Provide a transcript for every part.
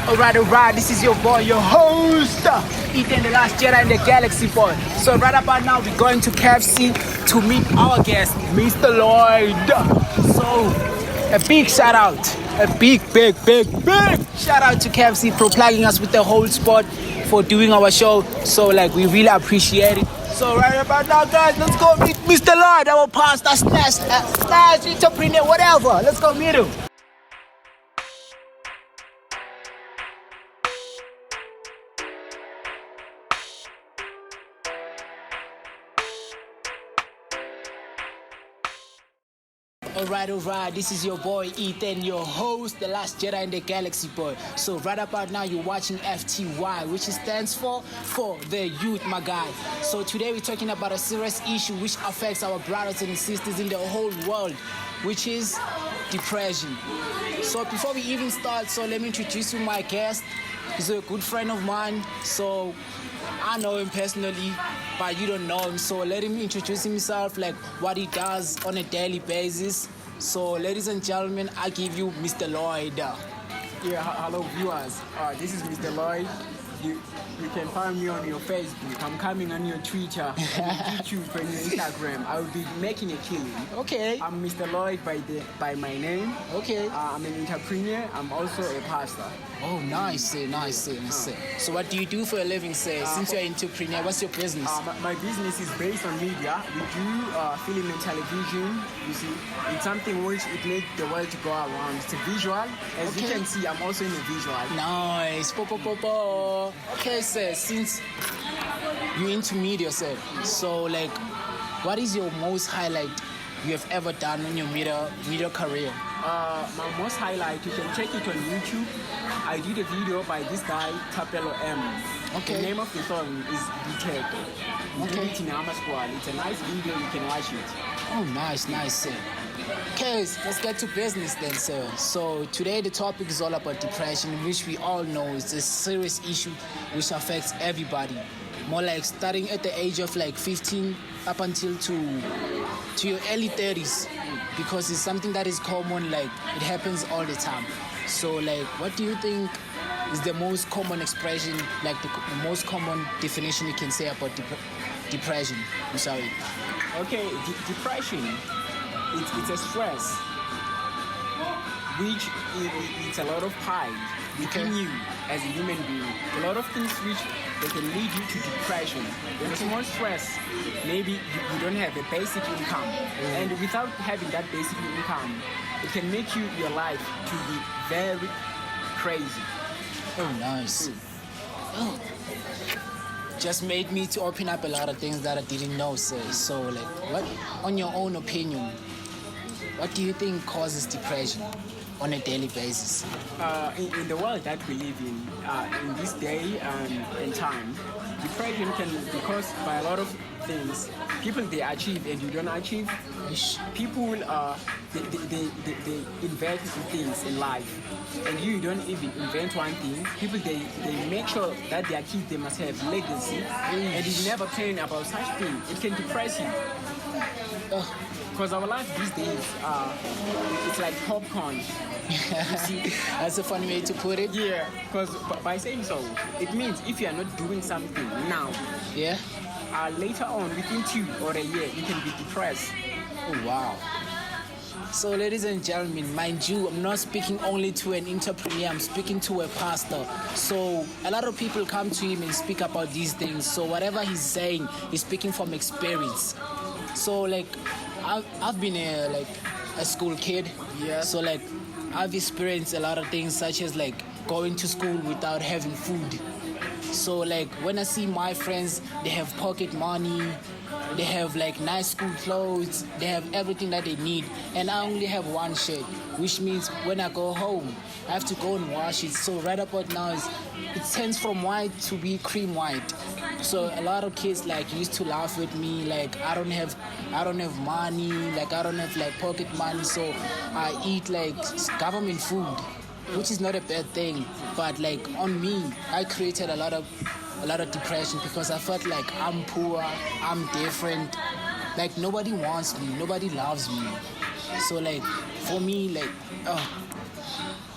Alright, this is your boy, your host, Ethan, the last Jedi in the Galaxy boy. So right about now, we're going to KFC to meet our guest, Mr. Lloyd. So, a big shout out, a big shout out to KFC for plugging us with the whole spot, for doing our show. So we really appreciate it. So right about now, guys, let's go meet Mr. Lloyd, our pastor, slash entrepreneur, whatever. Let's go meet him. Alright, this is your boy Ethan, your host, the last Jedi in the Galaxy boy. So right about now, you're watching FTY, which stands for the youth, my guy. So today we're talking about a serious issue which affects our brothers and sisters in the whole world, which is depression. So before we even start, so let me introduce you my guest. He's a good friend of mine, so I know him personally, but you don't know him. So let him introduce himself, what he does on a daily basis. So ladies and gentlemen, I give you Mr. Lloyd. Yeah, hello viewers. This is Mr. Lloyd. You can find me on your Facebook. I'm coming on your Twitter, YouTube, and your Instagram. I will be making a killing. Okay. I'm Mr. Lloyd by my name. Okay. I'm an entrepreneur. I'm also a pastor. Oh, nice. So what do you do for a living, since you're an entrepreneur? What's your business? My business is based on media. We do film and television. You see, it's something which it makes the world to go around. It's a visual. As you can see, I'm also in a visual. Nice. Okay, sir, since you're into media, sir, so what is your most highlight you have ever done in your media career? My most highlight, you can check it on YouTube. I did a video by this guy, Tapelo M. Okay. The name of the song is Detail. Okay. It's a nice video, you can watch it. Oh, nice, sir. Okay, let's get to business then, sir. So today the topic is all about depression, which we all know is a serious issue which affects everybody. More like starting at the age of 15 up until to your early 30s, because it's something that is common, it happens all the time. So what do you think is the most common expression, the most common definition you can say about depression? I'm sorry. Okay, depression. It's a stress, which it's a lot of pride within you as a human being. A lot of things which they can lead you to depression. There's more stress. Maybe you don't have a basic income, and without having that basic income, it can make your life to be very crazy. Oh, nice. Oh. Just made me to open up a lot of things that I didn't know, sir. So, what, on your own opinion, what do you think causes depression on a daily basis? In the world that we live in this day and time, depression can be caused by a lot of things. People, they achieve and you don't achieve. People they invent things in life, and you don't even invent one thing. People, they make sure that their kids, they must have legacy, and you never plan about such thing. It can depress you. Because our life these days, it's like popcorn. That's a funny way to put it. Yeah, because by saying so, it means if you are not doing something now, later on, within 2 or a year, you can be depressed. Oh, wow. So, ladies and gentlemen, mind you, I'm not speaking only to an entrepreneur, I'm speaking to a pastor. So, a lot of people come to him and speak about these things. So, whatever he's saying, he's speaking from experience. So, I've been a school kid. Yeah. So, I've experienced a lot of things, such as going to school without having food. So when I see my friends, they have pocket money, they have nice school clothes, they have everything that they need, and I only have one shirt, which means when I go home, I have to go and wash it. So right about now, it turns from white to be cream white. So a lot of kids used to laugh with me, I don't have money, I don't have pocket money, so I eat government food, which is not a bad thing, but on me, I created a lot of depression, because I felt I'm poor, I'm different, nobody wants me, nobody loves me. So for me,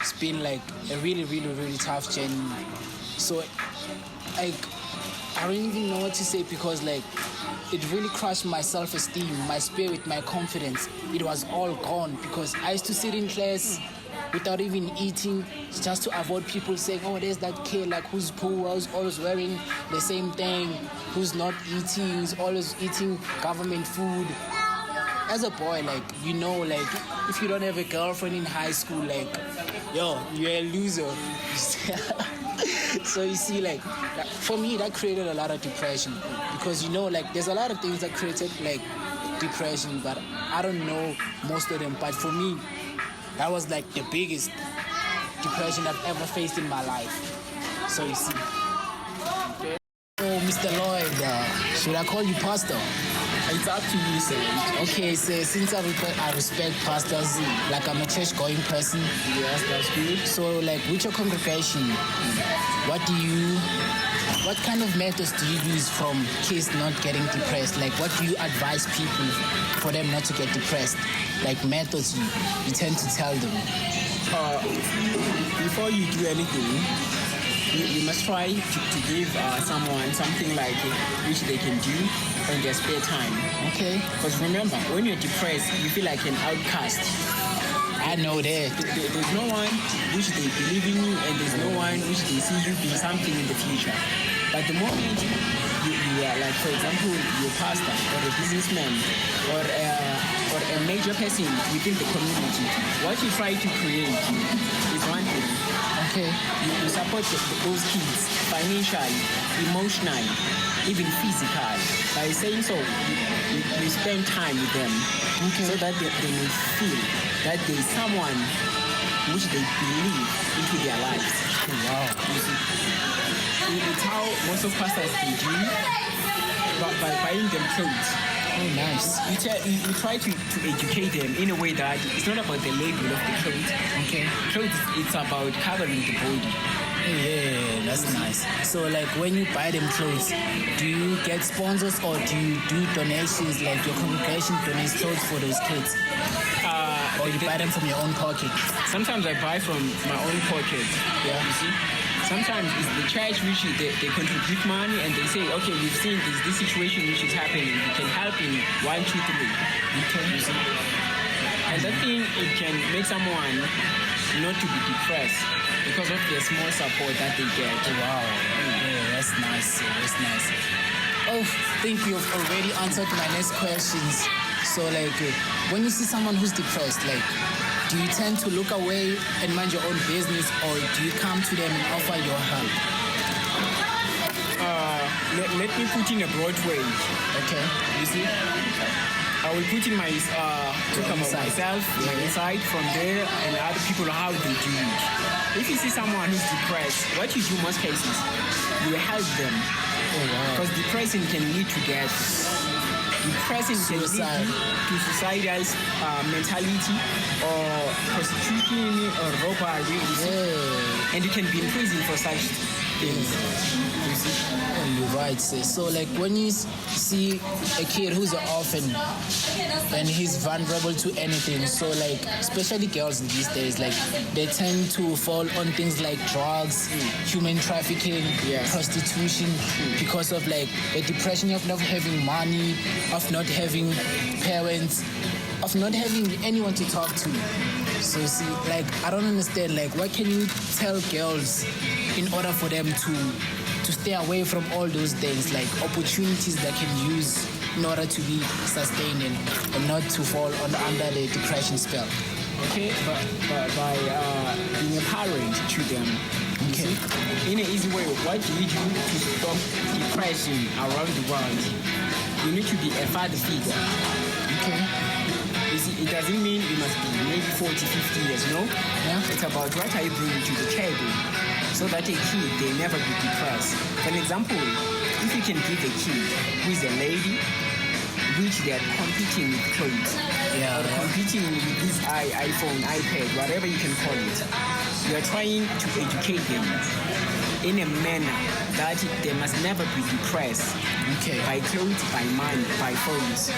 it's been like a really, really, really tough journey. So, like, I don't even know what to say because, like, it really crushed my self-esteem, my spirit, my confidence. It was all gone because I used to sit in class without even eating, just to avoid people saying, oh, there's that kid like who's poor, who's always wearing the same thing, who's not eating, who's always eating government food. As a boy, like, you know, like, if you don't have a girlfriend in high school, like, yo, you're a loser. So you see, like, for me, that created a lot of depression because, you know, like, there's a lot of things that created, like, depression, but I don't know most of them. But for me, that was, like, the biggest depression I've ever faced in my life. So you see. Oh, Mr. Lloyd, should I call you Pastor? It's up to you, sir. Okay, so since I respect pastors, like I'm a church-going person. Yes, that's good. So, like, with your congregation, what kind of methods do you use from kids not getting depressed? Like, what do you advise people for them not to get depressed? Like, methods you tend to tell them. Before you do anything, you must try to give someone something like which they can do in their spare time. Okay. Because remember, when you're depressed, you feel like an outcast. I know that. There's no one which they believe in you, and there's no one which they see you being something in the future. But the moment you are, like, for example, you're a pastor or a businessman or a major person within the community, what you try to create is one thing. Okay. You support those kids financially, emotionally, even physically. By saying so, you spend time with them, okay, so that they may feel that there is someone which they believe into their lives. Wow. You see, it's how most of pastors they do by buying them clothes. Oh, nice. You try to educate them in a way that it's not about the label of the clothes. Okay. Clothes, it's about covering the body. Yeah, that's nice. So, like, when you buy them clothes, do you get sponsors or do you do donations? Like, your congregation donates clothes for those kids? Or you buy them from your own pocket? Sometimes I buy from my own pocket. Yeah. You see? Sometimes it's the church which they contribute money and they say, okay, we've seen this situation which is happening. We can help in 1, 2, 3. Okay. You see? And that thing, it can make someone not to be depressed because of the small support that they get. Wow. Yeah, that's nice. That's nice. Oh, I think you've already answered my next questions. So, like, when you see someone who's depressed, like, do you tend to look away and mind your own business, or do you come to them and offer your help? Let me put in a broad way. Okay. You see? I will put in my talk about myself, my insight from there, and other people how they do it. If you see someone who's depressed, what you do most cases, you help them. Oh, wow. Because depression can lead to death. Depression can lead to suicidal mentality or prostitution or robbery. Yeah. And you can be in prison for such things. You see? Oh, you're right, sis. So, like, when you see a kid who's an orphan and he's vulnerable to anything, so, like, especially girls these days, like, they tend to fall on things like drugs, human trafficking, prostitution, because of, like, the depression of not having money, of not having parents, of not having anyone to talk to. So, see, like, I don't understand, like, what can you tell girls in order for them to stay away from all those things, like opportunities that can use in order to be sustained and not to fall under the depression spell? Okay, but by being a parent to them. Okay. In an easy way, what do you do to stop depression around the world? You need to be a father figure. Okay. You see, it doesn't mean you must be maybe 40, 50 years, no? Yeah. It's about what I bring to the table so that a kid, they never be depressed. For example, if you can give a kid who is a lady, which they are competing with clothes, or competing with this iPhone, iPad, whatever you can call it, you are trying to educate them. in a manner that they must never be depressed. Okay. By clothes, by money, by phones,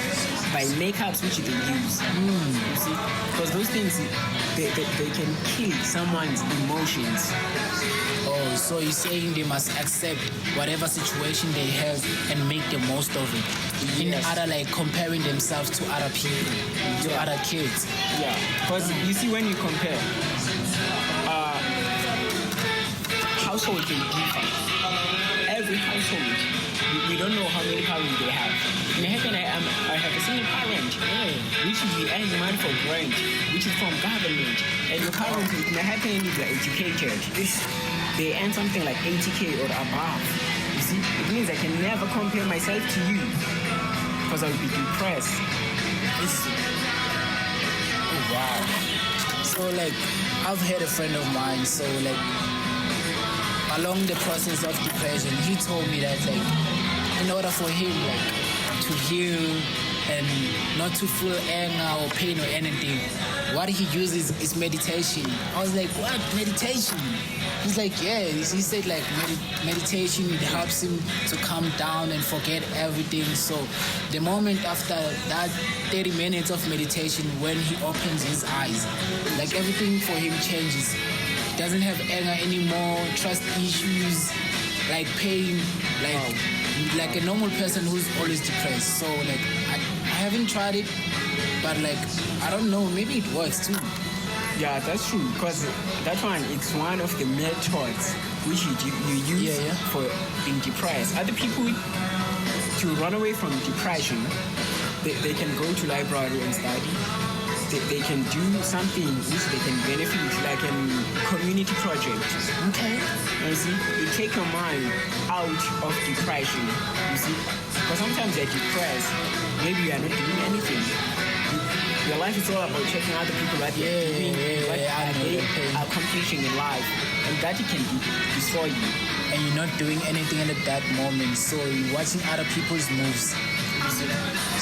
by makeups which they use. You see? Because those things, they can kill someone's emotions. Oh, so you're saying they must accept whatever situation they have and make the most of it. In Yes. other, like comparing themselves to other people, to other kids. Yeah. Because you see, when you compare, household can differ. Every household, we don't know how many parents they have. In heaven, I have a single parent, which he earns money for grant, which is from government. And your parents, in heaven, if they're educated, they earn something like 80K or above. You see, it means I can never compare myself to you because I'll be depressed. Oh, wow. So, like, I've had a friend of mine, so, like, along the process of depression, he told me that, like, in order for him, like, to heal and not to feel anger or pain or anything, what he uses is meditation. I was like, what? Meditation? He's like, yeah. He said, like, meditation, it helps him to calm down and forget everything. So the moment after that 30 minutes of meditation, when he opens his eyes, like, everything for him changes. Doesn't have anger anymore, trust issues, like pain, like a normal person who's always depressed. So, like, I haven't tried it, but, like, I don't know, maybe it works too. Yeah, that's true. Because that one, it's one of the methods which you use for being depressed. Other people, to run away from depression, they can go to library and study. They can do something which they can benefit, like a community project. Okay. You see, you take your mind out of depression. You see, because sometimes you're depressed, maybe you are not doing anything. Your life is all about checking other people that you're doing, what they are accomplishing in life, and that it can destroy you. And you're not doing anything at that moment, so you're watching other people's moves.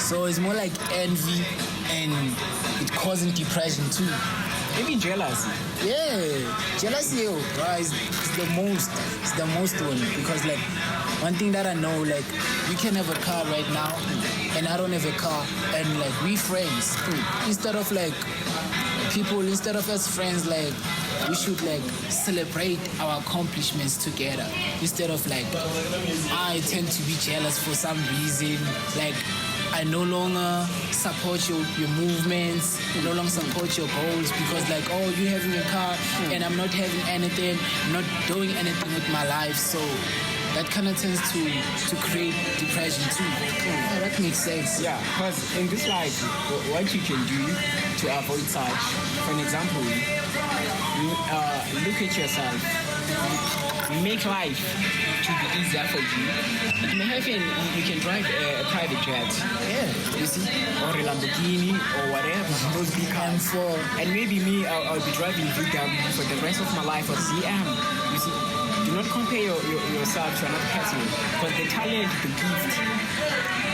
So it's more like envy, and it causing depression too. Maybe jealousy. Yeah, jealousy, is the most. It's the most one, because, like, one thing that I know, like, you can have a car right now, and I don't have a car, and, like, we friends. Instead of us friends, like, we should, like, celebrate our accomplishments together. Instead of, like, I tend to be jealous for some reason, like, I no longer support your movements, no longer support your goals because, like, oh, you having a car and I'm not having anything, not doing anything with my life. So that kind of tends to create depression too. Oh, that makes sense. Yeah, because in this life, what you can do to avoid such, for an example, look at yourself. Make life to be easier for you. In heaven, you can drive a private jet. Yeah. You see? Or a Lamborghini or whatever. Those big cars. And maybe me, I'll be driving VW for the rest of my life or CM. You see? Do not compare yourself to another person. Because the talent, the gift,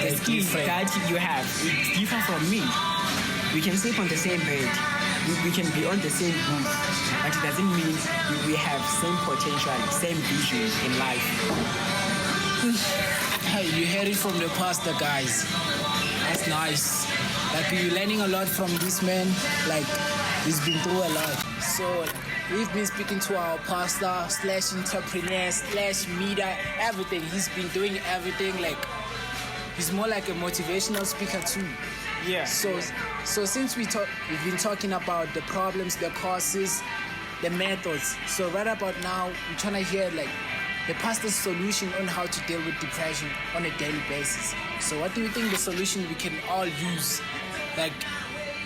the skills that you have, it's different from me. We can sleep on the same bed. We can be on the same roof, but it doesn't mean we have same potential, same vision in life. Hey, you heard it from the pastor, guys. That's nice. Like, you're learning a lot from this man. Like, he's been through a lot. So, we've been speaking to our pastor / entrepreneur / media, everything. He's been doing everything. Like, he's more like a motivational speaker too. Yeah. So since we've been talking about the problems, the causes, the methods. So right about now, we're trying to hear, like, the pastor's solution on how to deal with depression on a daily basis. So what do you think the solution we can all use, like,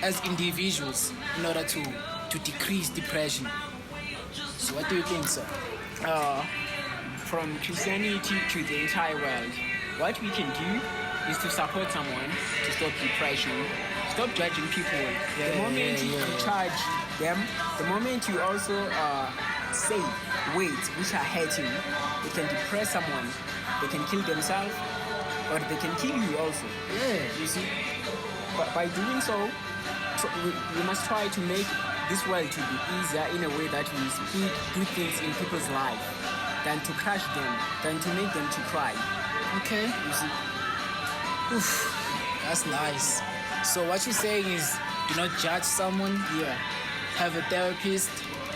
as individuals, in order to decrease depression? So what do you think, sir? From Christianity to the entire world, what we can do is to support someone to stop depression. Stop judging people. The moment you charge them, the moment you also say words which are hurting, it can depress someone. They can kill themselves, or they can kill you also. Yeah. You see? But by doing so, we must try to make this world to be easier in a way that we speak good things in people's life. than to crush them, than to make them to cry. Okay. You see? Oof, that's nice. So what you're saying is, do not judge someone. Yeah. Have a therapist.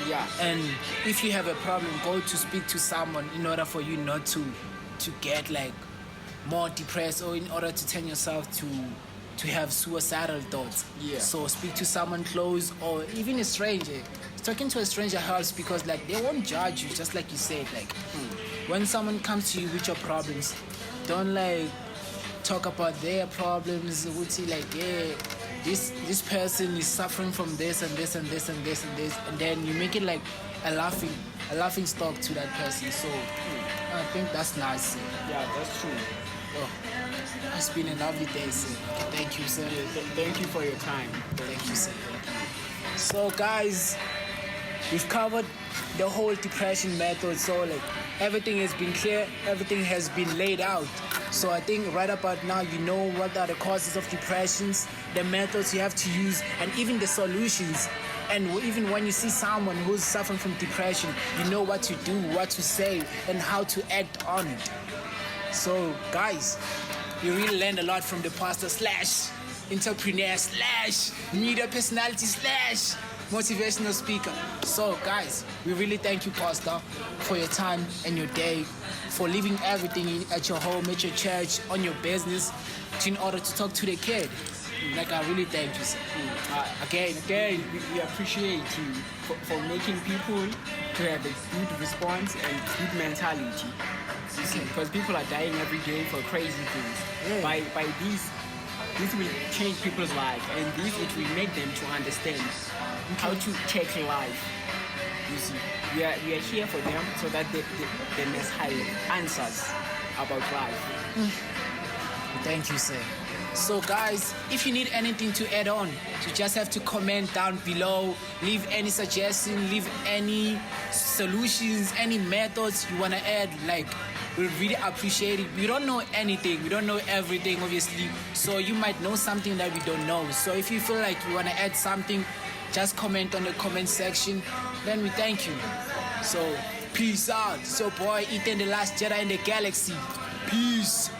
Yeah. And if you have a problem, go to speak to someone in order for you not to get like more depressed, or in order to turn yourself to have suicidal thoughts. Yeah. So speak to someone close, or even a stranger. Talking to a stranger helps because like they won't judge you, just like you said. Like when someone comes to you with your problems, don't like talk about their problems. Would say like, yeah, this person is suffering from this and this and this and this and this, and then you make it like a laughing stock to that person. So I think that's nice. Yeah, that's true. Oh, it's been a lovely day, sir. Thank you, sir. Thank you for your time. Thank you, sir. So, guys, we've covered the whole depression method. So, like, everything has been clear. Everything has been laid out. So, I think right about now, you know what are the causes of depressions, the methods you have to use, and even the solutions. And even when you see someone who's suffering from depression, you know what to do, what to say, and how to act on it. So, guys, we really learned a lot from the pastor / entrepreneur / media personality / motivational speaker. So, guys, we really thank you, Pastor, for your time and your day, for leaving everything at your home, at your church, on your business, in order to talk to the kid. Like, I really thank you, sir. Again, we appreciate you for making people to have a good response and good mentality. You see, because people are dying every day for crazy things. Yeah. By this will change people's life, and this it will make them to understand how to take life. You see, we are here for them so that they must have answers about life. Thank you, sir. So, guys, if you need anything to add on, you just have to comment down below. Leave any suggestion, leave any solutions, any methods you want to add. Like, we really appreciate it. We don't know anything. We don't know everything, obviously. So you might know something that we don't know. So if you feel like you want to add something, just comment on the comment section. Then we thank you. So, peace out. So, boy, Ethan, the last Jedi in the galaxy. Peace.